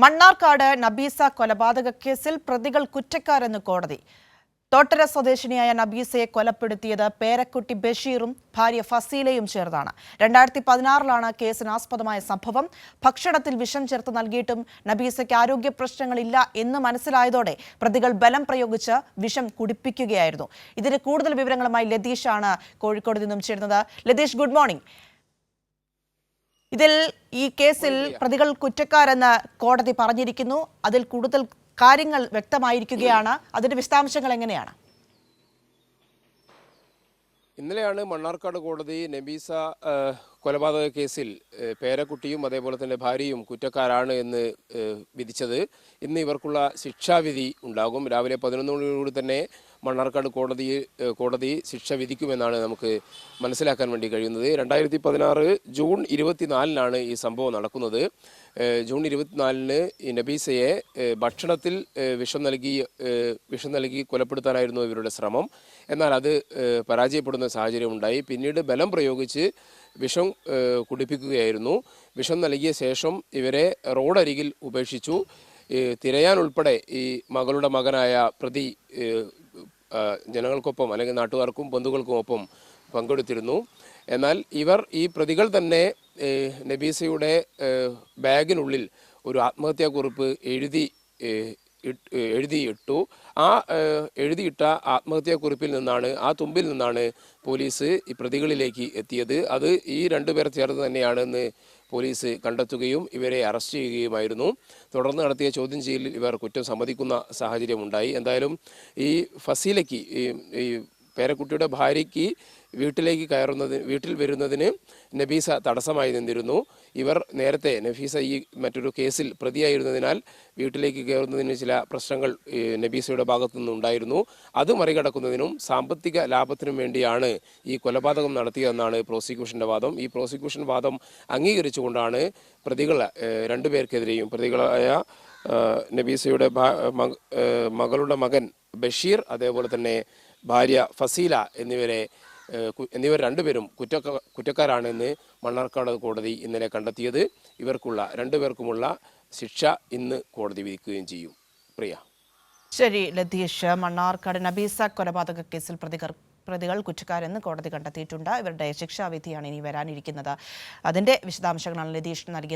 മണ്ണാർക്കാട് നബീസ കൊലപാതക കേസിൽ പ്രതികൾ കുറ്റക്കാരെന്ന് കോടതി. തോട്ടര സ്വദേശിനിയായ നബീസയെ കൊലപ്പെടുത്തിയത് പേരക്കുട്ടി ബഷീറും ഭാര്യ ഫസീലയും ചേർന്നാണ്. 2016 കേസിനാസ്പദമായ സംഭവം. ഭക്ഷണത്തിൽ വിഷം ചേർത്ത് നൽകിയിട്ടും നബീസയ്ക്ക് ആരോഗ്യ പ്രശ്നങ്ങളില്ല എന്ന് മനസ്സിലായതോടെ പ്രതികൾ ബലം പ്രയോഗിച്ച് വിഷം കുടിപ്പിക്കുകയായിരുന്നു. ഇതിന് കൂടുതൽ വിവരങ്ങളുമായി ലതീഷാണ് കോഴിക്കോട് നിന്നും ചേരുന്നത്. Latheesh, good morning. ഈ കേസിൽ പ്രതികൾ കുറ്റക്കാരെന്ന് കോടതി പറഞ്ഞിരിക്കുന്നു. അതിൽ കൂടുതൽ കാര്യങ്ങൾ വ്യക്തമായിരിക്കുകയാണ്. അതിന്റെ വിശദാംശങ്ങൾ എങ്ങനെയാണ്? ഇന്നലെയാണ് മണ്ണാർക്കാട് കോടതി നബീസ കൊലപാതക കേസിൽ പേരക്കുട്ടിയും അതേപോലെ തന്നെ ഭാര്യയും കുറ്റക്കാരാണ് എന്ന് വിധിച്ചത്. ഇന്ന് ഇവർക്കുള്ള ശിക്ഷാവിധി ഉണ്ടാകും. രാവിലെ 11 മണിയോടുകൂടി തന്നെ മണ്ണാർക്കാട് കോടതി ശിക്ഷ വിധിക്കുമെന്നാണ് നമുക്ക് മനസ്സിലാക്കാൻ വേണ്ടി കഴിയുന്നത്. 2016 ജൂൺ 24 ഈ സംഭവം നടക്കുന്നത്. ജൂൺ 24 ഈ നബീസയെ ഭക്ഷണത്തിൽ വിഷം നൽകി കൊലപ്പെടുത്താനായിരുന്നു ഇവരുടെ ശ്രമം. എന്നാൽ അത് പരാജയപ്പെടുന്ന സാഹചര്യമുണ്ടായി. പിന്നീട് ബലം പ്രയോഗിച്ച് വിഷം കുടിപ്പിക്കുകയായിരുന്നു. വിഷം നൽകിയ ശേഷം ഇവരെ റോഡരികിൽ ഉപേക്ഷിച്ചു. തിരയാൻ ഉൾപ്പെടെ ഈ മകളുടെ മകനായ പ്രതി ജനങ്ങൾക്കൊപ്പം അല്ലെങ്കിൽ നാട്ടുകാർക്കും ബന്ധുക്കൾക്കുമൊപ്പം പങ്കെടുത്തിരുന്നു. എന്നാൽ ഈ പ്രതികൾ തന്നെ നബീസയുടെ ബാഗിനുള്ളിൽ ഒരു ആത്മഹത്യാക്കുറിപ്പ് എഴുതിയിട്ടു. ആ എഴുതിയിട്ട ആത്മഹത്യാക്കുറിപ്പിൽ നിന്നാണ്, ആ തുമ്പിൽ നിന്നാണ് പോലീസ് ഈ പ്രതികളിലേക്ക് എത്തിയത്. അത് ഈ രണ്ടുപേർ ചേർന്ന് തന്നെയാണെന്ന് പോലീസ് കണ്ടെത്തുകയും ഇവരെ അറസ്റ്റ് ചെയ്യുകയുമായിരുന്നു. തുടർന്ന് നടത്തിയ ചോദ്യം ചെയ്യലിൽ ഇവർ കുറ്റം സമ്മതിക്കുന്ന സാഹചര്യമുണ്ടായി. എന്തായാലും ഈ ഫസീലയ്ക്ക്, ഈ പേരക്കുട്ടിയുടെ ഭാര്യയ്ക്ക് വീട്ടിൽ വരുന്നതിന് നബീസ തടസ്സമായി നിന്നിരുന്നു. ഇവർ നേരത്തെ നബീസ ഈ മറ്റൊരു കേസിൽ പ്രതിയായിരുന്നതിനാൽ വീട്ടിലേക്ക് കയറുന്നതിന് ചില പ്രശ്നങ്ങൾ നബീസയുടെ ഭാഗത്തു നിന്നുണ്ടായിരുന്നു. അത് മറികടക്കുന്നതിനും സാമ്പത്തിക ലാഭത്തിനും വേണ്ടിയാണ് ഈ കൊലപാതകം നടത്തിയതെന്നാണ് പ്രോസിക്യൂഷന്റെ വാദം. ഈ പ്രോസിക്യൂഷൻ വാദം അംഗീകരിച്ചുകൊണ്ടാണ് രണ്ടുപേർക്കെതിരെയും പ്രതികളായ നബീസയുടെ മകളുടെ മകൻ ബഷീർ, അതേപോലെ തന്നെ ഭാര്യ ഫസീല എന്നിവർ രണ്ടുപേരും കുറ്റക്കാരാണെന്ന് മണ്ണാർക്കാട് കോടതി ഇന്നലെ കണ്ടെത്തിയത്. ഇവർക്കുള്ള രണ്ടുപേർക്കുമുള്ള ശിക്ഷ ഇന്ന് കോടതി വിധിക്കുകയും ചെയ്യും. പ്രിയ. ശരി ലതീഷ്, മണ്ണാർക്കാട് നബീസ കൊലപാതക കേസിൽ പ്രതികൾ കുറ്റക്കാരെന്ന് കോടതി കണ്ടെത്തിയിട്ടുണ്ട്. ഇവരുടെ ശിക്ഷാവിധിയാണ് ഇനി വരാനിരിക്കുന്നത്. അതിന്റെ വിശദാംശങ്ങളാണ് ലതീഷ് നൽകിയത്.